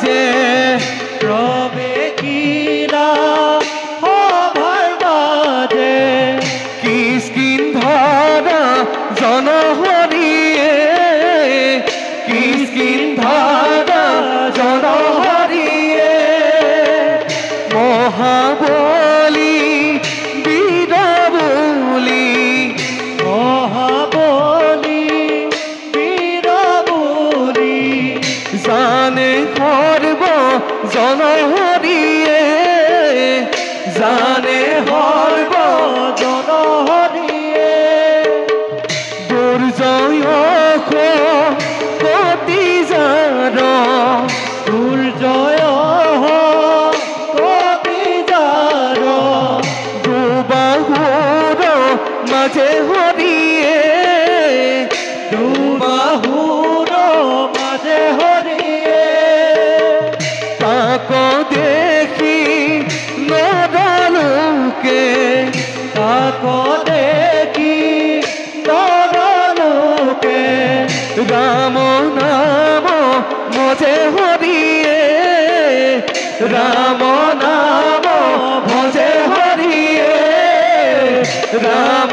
মাঝে রবে কিনা সভার মাঝে কিষ্কিন্ধারা জনহরিয়ে কিষ্কিন্ধারা জনহরিয়ে মহাবলী বীরবলী মহাবলী বীরবলী জানে সর্ব জনহরিয়ে জানে সর্ব জনহরিয়ে দুর্জয় কতি যাৰ দুর্জয় কতি যাৰ দুবাহুৰ মাঝে হরিয়ে দুবাহুর মাঝে হরিয়ে তাক দেখি নরলোকে তাক দেখি নরলোকে রাম নাম মজে হরিয়ে রাম নাম ভজে হরিয়ে রাম